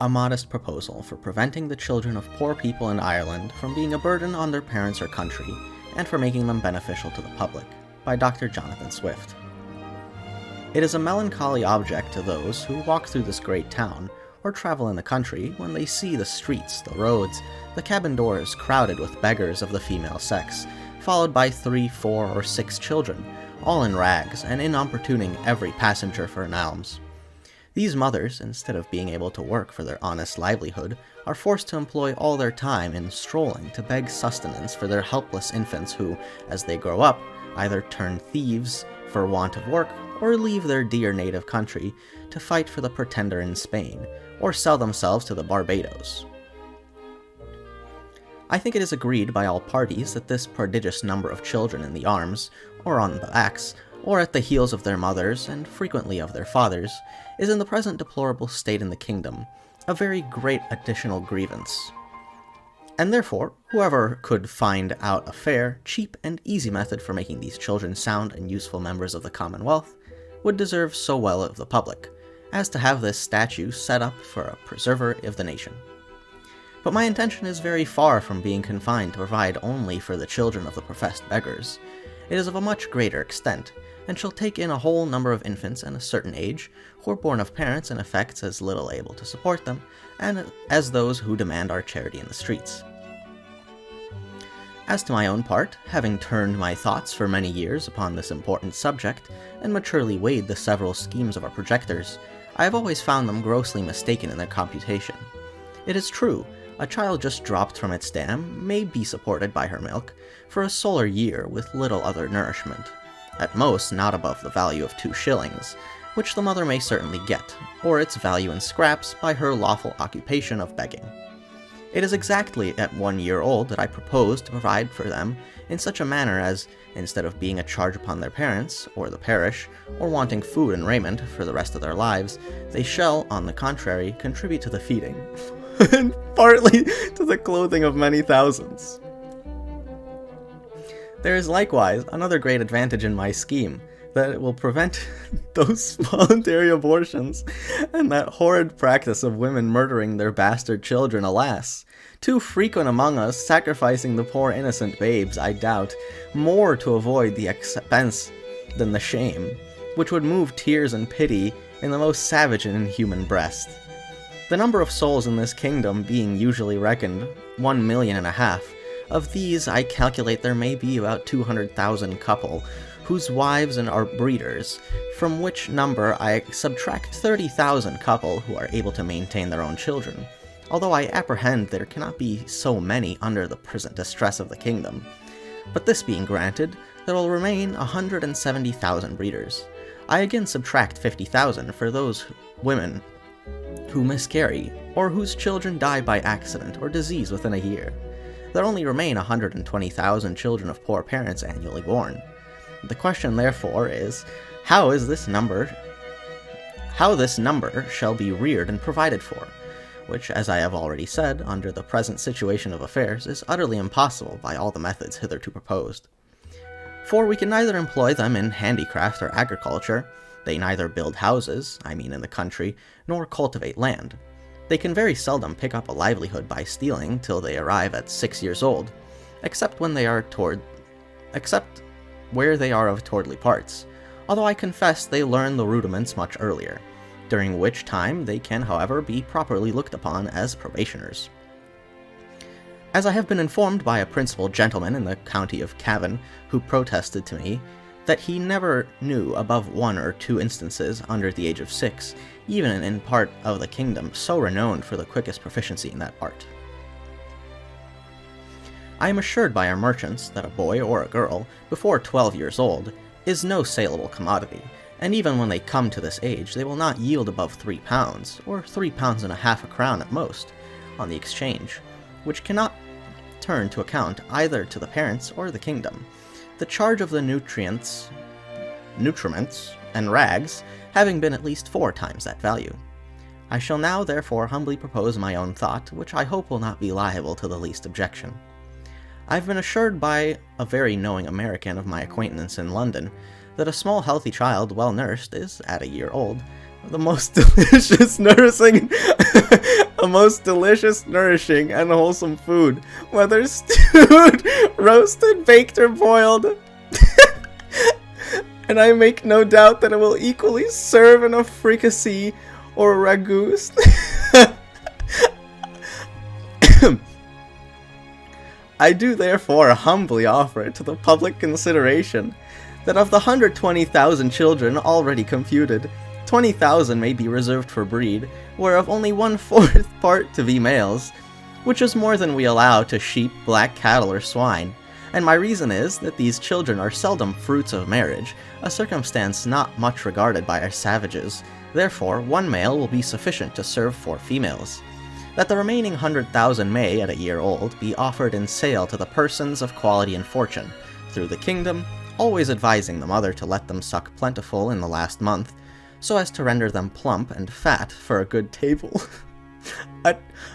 A modest proposal for preventing the children of poor people in Ireland from being a burden on their parents or country, and for making them beneficial to the public, by Dr. Jonathan Swift. It is a melancholy object to those who walk through this great town, or travel in the country, when they see the streets, the roads, the cabin doors crowded with beggars of the female sex, followed by 3, 4, or 6 children, all in rags, and importuning every passenger for an alms. These mothers, instead of being able to work for their honest livelihood, are forced to employ all their time in strolling to beg sustenance for their helpless infants who, as they grow up, either turn thieves for want of work, or leave their dear native country to fight for the Pretender in Spain, or sell themselves to the Barbados. I think it is agreed by all parties that this prodigious number of children in the arms, or on the backs, or at the heels of their mothers, and frequently of their fathers, is in the present deplorable state in the kingdom a very great additional grievance. And therefore, whoever could find out a fair, cheap, and easy method for making these children sound and useful members of the Commonwealth would deserve so well of the public, as to have this statue set up for a preserver of the nation. But my intention is very far from being confined to provide only for the children of the professed beggars. It is of a much greater extent, and shall take in a whole number of infants and a certain age, who are born of parents and effects as little able to support them, and as those who demand our charity in the streets. As to my own part, having turned my thoughts for many years upon this important subject, and maturely weighed the several schemes of our projectors, I have always found them grossly mistaken in their computation. It is true, a child just dropped from its dam may be supported by her milk for a solar year with little other nourishment, at most not above the value of 2 shillings, which the mother may certainly get, or its value in scraps by her lawful occupation of begging. It is exactly at 1 year old that I propose to provide for them in such a manner as, instead of being a charge upon their parents, or the parish, or wanting food and raiment for the rest of their lives, they shall, on the contrary, contribute to the feeding, and partly to the clothing of many thousands. There is likewise another great advantage in my scheme, that it will prevent those voluntary abortions, and that horrid practice of women murdering their bastard children, alas, too frequent among us, sacrificing the poor innocent babes, I doubt, more to avoid the expense than the shame, which would move tears and pity in the most savage and inhuman breast. The number of souls in this kingdom being usually reckoned 1.5 million, of these I calculate there may be about 200,000 couple, whose wives are breeders, from which number I subtract 30,000 couple who are able to maintain their own children, although I apprehend there cannot be so many under the present distress of the kingdom. But this being granted, there will remain 170,000 breeders. I again subtract 50,000 for those women who miscarry, or whose children die by accident or disease within a year. There only remain 120,000 children of poor parents annually born. The question, therefore, is, how this number shall be reared and provided for, which, as I have already said, under the present situation of affairs, is utterly impossible by all the methods hitherto proposed. For we can neither employ them in handicraft or agriculture, they neither build houses, I mean in the country, nor cultivate land. They can very seldom pick up a livelihood by stealing till they arrive at 6 years old, except where they are of towardly parts, although I confess they learn the rudiments much earlier, during which time they can, however, be properly looked upon as probationers. As I have been informed by a principal gentleman in the county of Cavan, who protested to me that he never knew above 1 or 2 instances under the age of 6, even in part of the kingdom so renowned for the quickest proficiency in that art. I am assured by our merchants that a boy or a girl, before 12 years old, is no saleable commodity, and even when they come to this age they will not yield above £3, or £3.5 a crown at most, on the exchange, which cannot turn to account either to the parents or the kingdom, the charge of the nutriments, and rags having been at least 4 times that value. I shall now therefore humbly propose my own thought, which I hope will not be liable to the least objection. I have been assured by a very knowing American of my acquaintance in London that a small healthy child well nursed is, at a year old, the most delicious, nourishing, a most delicious, nourishing, and wholesome food, whether stewed, roasted, baked, or boiled. And I make no doubt that it will equally serve in a fricassee or ragout. I do therefore humbly offer it to the public consideration that of the 120,000 children already computed, 20,000 may be reserved for breed, whereof only 1/4 part to be males, which is more than we allow to sheep, black cattle, or swine. And my reason is that these children are seldom fruits of marriage, a circumstance not much regarded by our savages. Therefore, 1 male will be sufficient to serve 4 females. That the remaining 100,000 may, at a year old, be offered in sale to the persons of quality and fortune, through the kingdom, always advising the mother to let them suck plentiful in the last month, so as to render them plump and fat for a good table.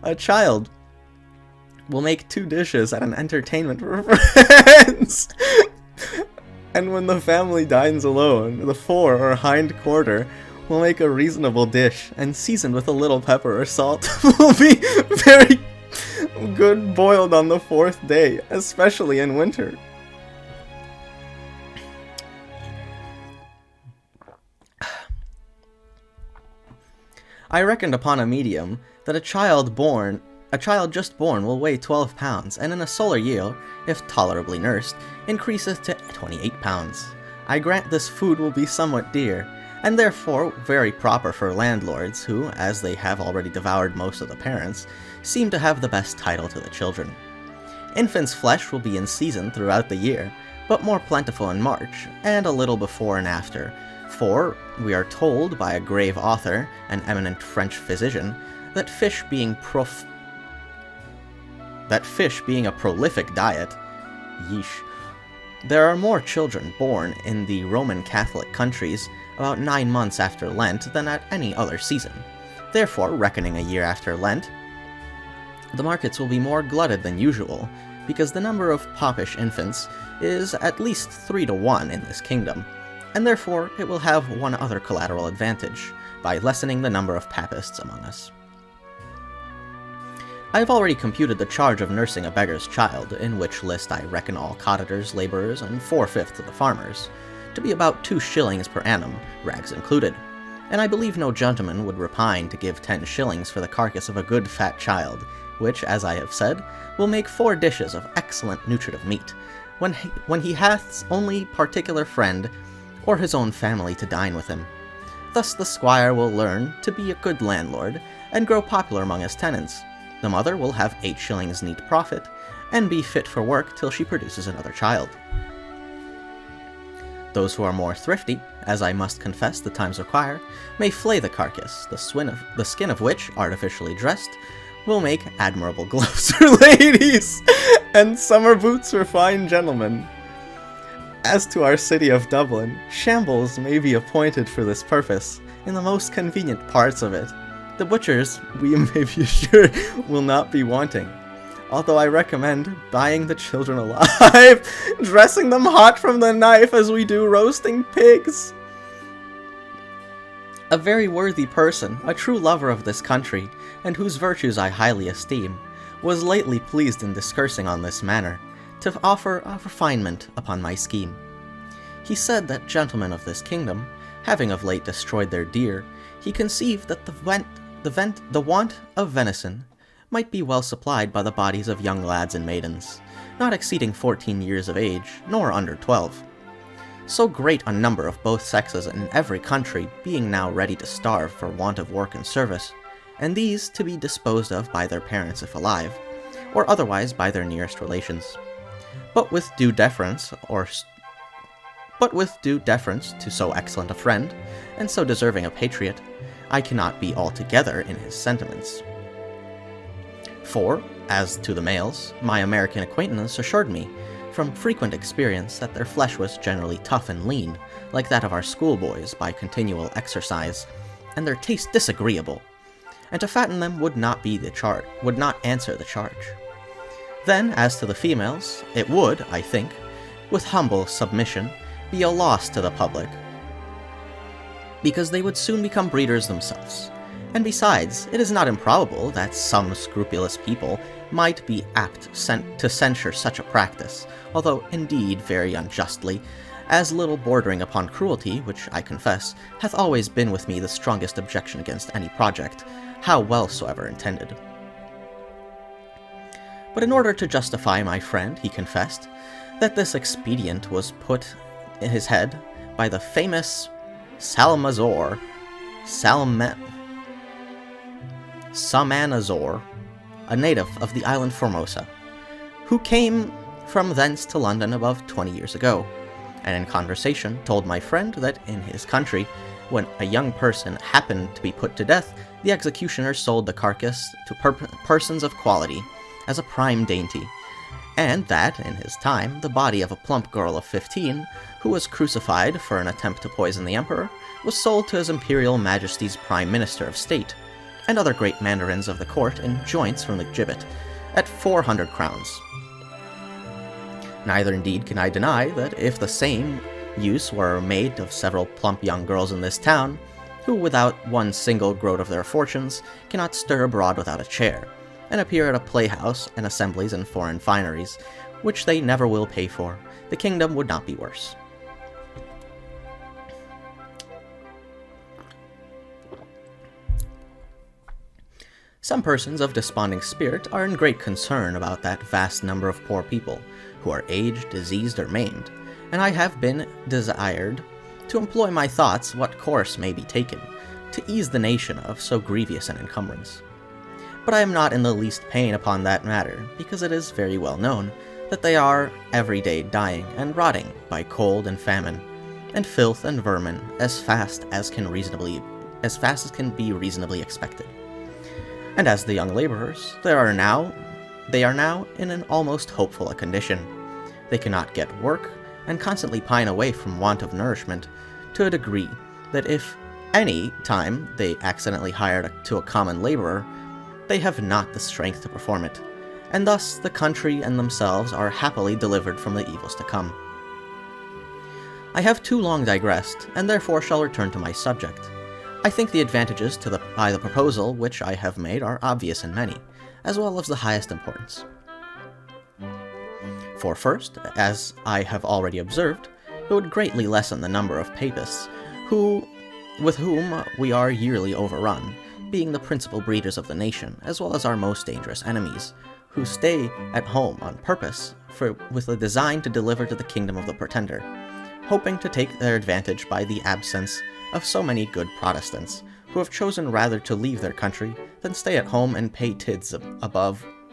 A child will make 2 dishes at an entertainment for friends. And when the family dines alone, the fore or hind quarter will make a reasonable dish, and seasoned with a little pepper or salt, will be very good boiled on the 4th day, especially in winter. I reckoned upon a medium that a child just born will weigh 12 pounds, and in a solar year, if tolerably nursed, increaseth to 28 pounds. I grant this food will be somewhat dear, and therefore very proper for landlords who, as they have already devoured most of the parents, seem to have the best title to the children. Infants' flesh will be in season throughout the year, but more plentiful in March, and a little before and after, for we are told by a grave author, an eminent French physician, that fish being a prolific diet, yeesh, there are more children born in the Roman Catholic countries about 9 months after Lent than at any other season. Therefore, reckoning a year after Lent, the markets will be more glutted than usual, because the number of popish infants is at least 3 to 1 in this kingdom, and therefore it will have one other collateral advantage, by lessening the number of papists among us. I have already computed the charge of nursing a beggar's child, in which list I reckon all cottagers, labourers, and 4/5 of the farmers, to be about 2 shillings per annum, rags included, and I believe no gentleman would repine to give 10 shillings for the carcass of a good fat child, which, as I have said, will make 4 dishes of excellent nutritive meat, when he hath only particular friend, or his own family to dine with him. Thus the squire will learn to be a good landlord, and grow popular among his tenants. The mother will have 8 shillings neat profit, and be fit for work till she produces another child. Those who are more thrifty, as I must confess the times require, may flay the carcass, the skin of which, artificially dressed, will make admirable gloves for ladies, and summer boots for fine gentlemen. As to our city of Dublin, shambles may be appointed for this purpose, in the most convenient parts of it. The butchers, we may be sure, will not be wanting, although I recommend buying the children alive, dressing them hot from the knife as we do roasting pigs. A very worthy person, a true lover of this country, and whose virtues I highly esteem, was lately pleased in discoursing on this manner, to offer a refinement upon my scheme. He said that gentlemen of this kingdom, having of late destroyed their deer, he conceived that the want of venison might be well supplied by the bodies of young lads and maidens, not exceeding 14 years of age, nor under 12. So great a number of both sexes in every country being now ready to starve for want of work and service, and these to be disposed of by their parents if alive, or otherwise by their nearest relations. But with due deference to so excellent a friend, and so deserving a patriot, I cannot be altogether in his sentiments. For, as to the males, my American acquaintance assured me, from frequent experience, that their flesh was generally tough and lean, like that of our schoolboys, by continual exercise, and their taste disagreeable, and to fatten them would not answer the charge. Then, as to the females, it would, I think, with humble submission, be a loss to the public, because they would soon become breeders themselves. And besides, it is not improbable that some scrupulous people might be apt to censure such a practice, although indeed very unjustly, as little bordering upon cruelty, which I confess, hath always been with me the strongest objection against any project, how well soever intended. But in order to justify my friend, he confessed that this expedient was put in his head by the famous Salmanazar, a native of the island Formosa, who came from thence to London above 20 years ago, and in conversation told my friend that in his country, when a young person happened to be put to death, the executioner sold the carcass to persons of quality as a prime dainty, and that, in his time, the body of a plump girl of 15, who was crucified for an attempt to poison the emperor, was sold to His Imperial Majesty's Prime Minister of State, and other great mandarins of the court in joints from the gibbet, at 400 crowns. Neither indeed can I deny that if the same use were made of several plump young girls in this town, who without one single groat of their fortunes cannot stir abroad without a chair, and appear at a playhouse and assemblies and foreign fineries, which they never will pay for, the kingdom would not be worse. Some persons of desponding spirit are in great concern about that vast number of poor people, who are aged, diseased, or maimed, and I have been desired to employ my thoughts what course may be taken, to ease the nation of so grievous an encumbrance. But I am not in the least pain upon that matter, because it is very well known that they are every day dying and rotting by cold and famine, and filth and vermin as fast as can be reasonably expected. And as the young laborers, they are now in an almost hopeful a condition. They cannot get work, and constantly pine away from want of nourishment, to a degree that if any time they accidentally hire to a common laborer, they have not the strength to perform it, and thus the country and themselves are happily delivered from the evils to come. I have too long digressed, and therefore shall return to my subject. I think the advantages by the proposal which I have made are obvious and many, as well as the highest importance. For first, as I have already observed, it would greatly lessen the number of papists with whom we are yearly overrun, being the principal breeders of the nation, as well as our most dangerous enemies, who stay at home on purpose with a design to deliver to the kingdom of the Pretender, hoping to take their advantage by the absence of so many good Protestants, who have chosen rather to leave their country than stay at home and pay tithes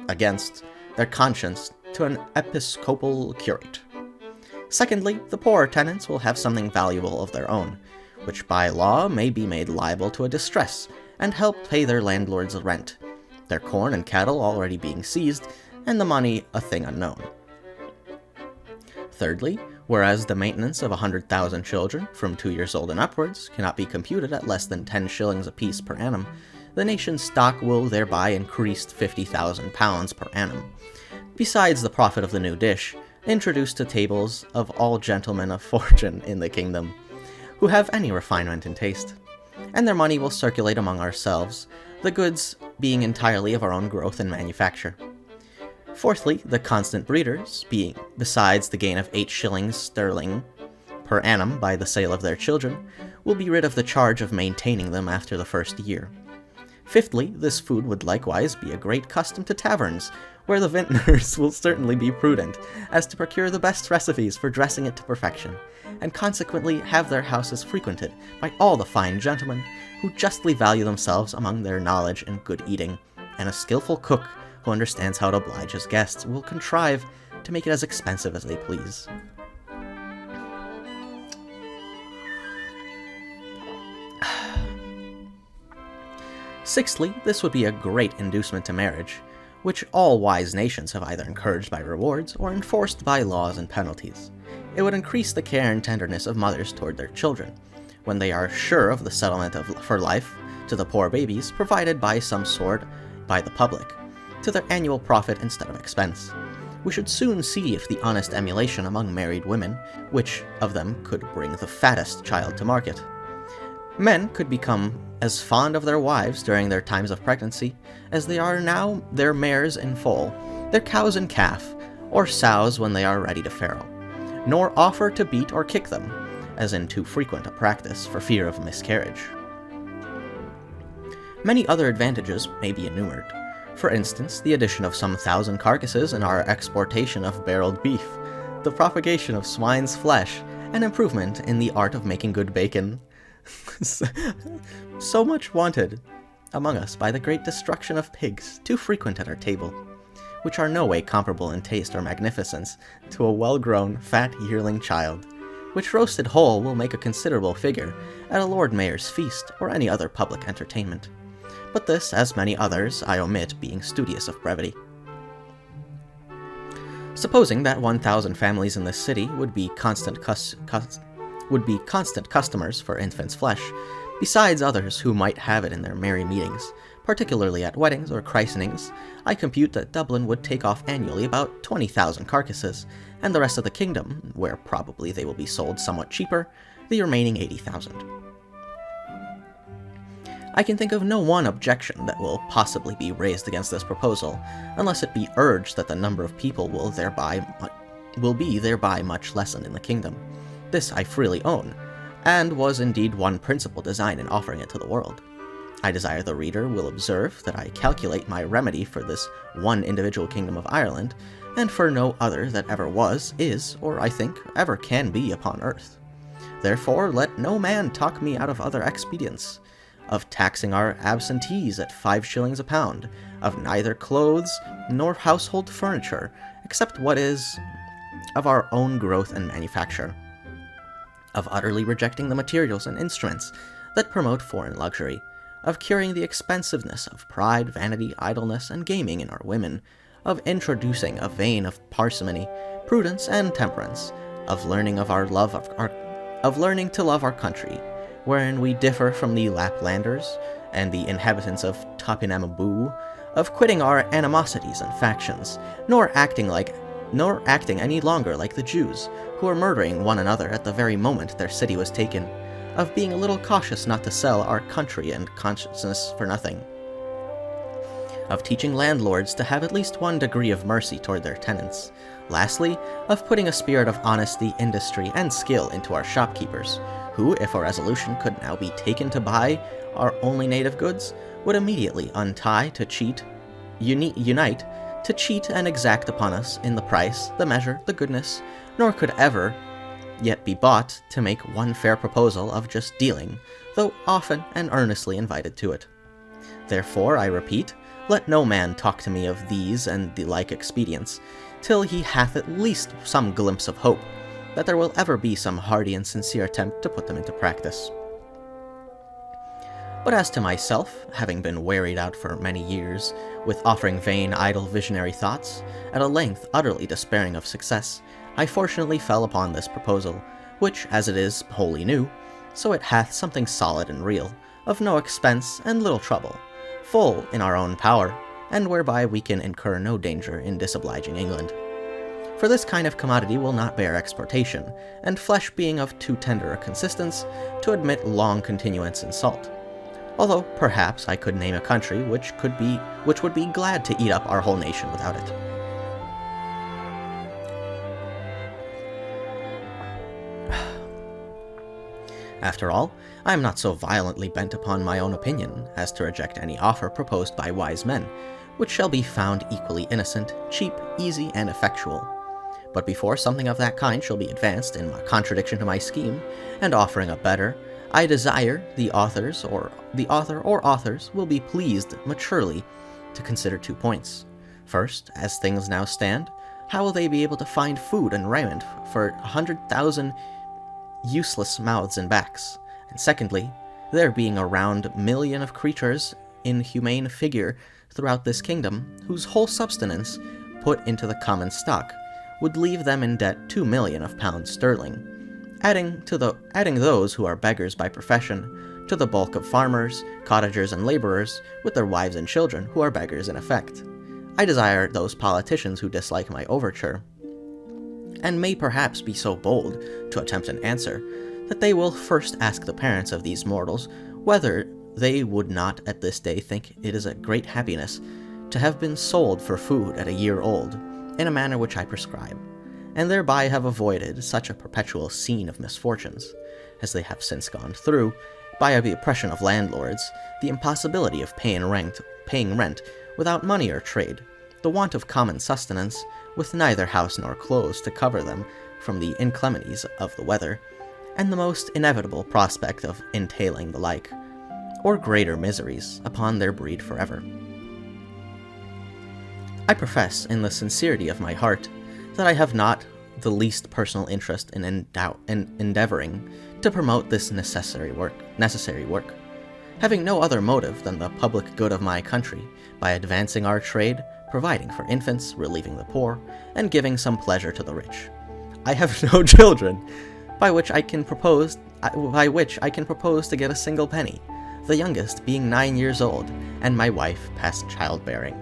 against their conscience to an episcopal curate. Secondly, the poorer tenants will have something valuable of their own, which by law may be made liable to a distress, and help pay their landlord's rent, their corn and cattle already being seized, and the money a thing unknown. Thirdly, whereas the maintenance of 100,000 children, from 2 years old and upwards, cannot be computed at less than 10 shillings apiece per annum, the nation's stock will thereby increase £50,000 per annum, besides the profit of the new dish, introduced to tables of all gentlemen of fortune in the kingdom, who have any refinement in taste, and their money will circulate among ourselves, the goods being entirely of our own growth and manufacture. Fourthly, the constant breeders, being, besides the gain of 8 shillings sterling per annum by the sale of their children, will be rid of the charge of maintaining them after the first year. Fifthly, this food would likewise be a great custom to taverns, where the vintners will certainly be prudent as to procure the best recipes for dressing it to perfection, and consequently have their houses frequented by all the fine gentlemen who justly value themselves among their knowledge and good eating, and a skilful cook who understands how to oblige his guests will contrive to make it as expensive as they please. Sixthly, this would be a great inducement to marriage, which all wise nations have either encouraged by rewards or enforced by laws and penalties. It would increase the care and tenderness of mothers toward their children, when they are sure of the settlement for life to the poor babies provided by some sort by the public, to their annual profit instead of expense. We should soon see if the honest emulation among married women, which of them could bring the fattest child to market. Men could become as fond of their wives during their times of pregnancy as they are now their mares in foal, their cows in calf, or sows when they are ready to farrow, nor offer to beat or kick them, as in too frequent a practice for fear of miscarriage. Many other advantages may be enumerated. For instance, the addition of some 1,000 carcasses in our exportation of barreled beef, the propagation of swine's flesh, and improvement in the art of making good bacon. So much wanted among us by the great destruction of pigs, too frequent at our table, which are no way comparable in taste or magnificence to a well-grown, fat yearling child, which roasted whole will make a considerable figure at a Lord Mayor's feast or any other public entertainment. But this, as many others, I omit, being studious of brevity. Supposing that 1,000 families in this city would be constant customers for infant's flesh, besides others who might have it in their merry meetings, particularly at weddings or christenings, I compute that Dublin would take off annually about 20,000 carcasses, and the rest of the kingdom, where probably they will be sold somewhat cheaper, the remaining 80,000. I can think of no one objection that will possibly be raised against this proposal, unless it be urged that the number of people will be thereby much lessened in the kingdom. This I freely own, and was indeed one principal design in offering it to the world. I desire the reader will observe that I calculate my remedy for this one individual kingdom of Ireland, and for no other that ever was, is, or I think ever can be upon earth. Therefore let no man talk me out of other expedients, of taxing our absentees at 5 shillings a pound, of neither clothes nor household furniture, except what is of our own growth and manufacture, of utterly rejecting the materials and instruments that promote foreign luxury, of curing the expensiveness of pride, vanity, idleness, and gaming in our women, of introducing a vein of parsimony, prudence, and temperance, of learning to love our country, wherein we differ from the Laplanders and the inhabitants of Topinamaboo, of quitting our animosities and factions, nor acting any longer like the Jews, who are murdering one another at the very moment their city was taken, of being a little cautious not to sell our country and consciousness for nothing, of teaching landlords to have at least one degree of mercy toward their tenants, lastly, of putting a spirit of honesty, industry, and skill into our shopkeepers, who, if a resolution could now be taken to buy our only native goods, would immediately unite to cheat and exact upon us in the price, the measure, the goodness, nor could ever yet be bought to make one fair proposal of just dealing, though often and earnestly invited to it. Therefore, I repeat, let no man talk to me of these and the like expedients, till he hath at least some glimpse of hope that there will ever be some hearty and sincere attempt to put them into practice. But as to myself, having been wearied out for many years with offering vain, idle, visionary thoughts, at a length utterly despairing of success, I fortunately fell upon this proposal, which, as it is wholly new, so it hath something solid and real, of no expense and little trouble, full in our own power, and whereby we can incur no danger in disobliging England. For this kind of commodity will not bear exportation, and flesh being of too tender a consistence to admit long continuance in salt. Although perhaps I could name a country which would be glad to eat up our whole nation without it. After all, I am not so violently bent upon my own opinion as to reject any offer proposed by wise men, which shall be found equally innocent, cheap, easy, and effectual. But before something of that kind shall be advanced in contradiction to my scheme, and offering a better, I desire the author or authors will be pleased maturely to consider 2 points. First, as things now stand, how will they be able to find food and raiment for 100,000 useless mouths and backs? And secondly, there being a round million of creatures in humane figure throughout this kingdom, whose whole subsistence, put into the common stock, would leave them in debt 2 million of pounds sterling, adding those who are beggars by profession, to the bulk of farmers, cottagers, and laborers, with their wives and children, who are beggars in effect. I desire those politicians who dislike my overture, and may perhaps be so bold to attempt an answer, that they will first ask the parents of these mortals whether they would not at this day think it is a great happiness to have been sold for food at a year old, in a manner which I prescribe, and thereby have avoided such a perpetual scene of misfortunes, as they have since gone through, by the oppression of landlords, the impossibility of paying rent without money or trade, the want of common sustenance, with neither house nor clothes to cover them from the inclemencies of the weather, and the most inevitable prospect of entailing the like, or greater miseries, upon their breed forever. I profess, in the sincerity of my heart, that I have not the least personal interest in endeavoring to promote this necessary work, having no other motive than the public good of my country, by advancing our trade, providing for infants, relieving the poor, and giving some pleasure to the rich. I have no children, by which I can propose to get a single penny, the youngest being 9 years old, and my wife past childbearing.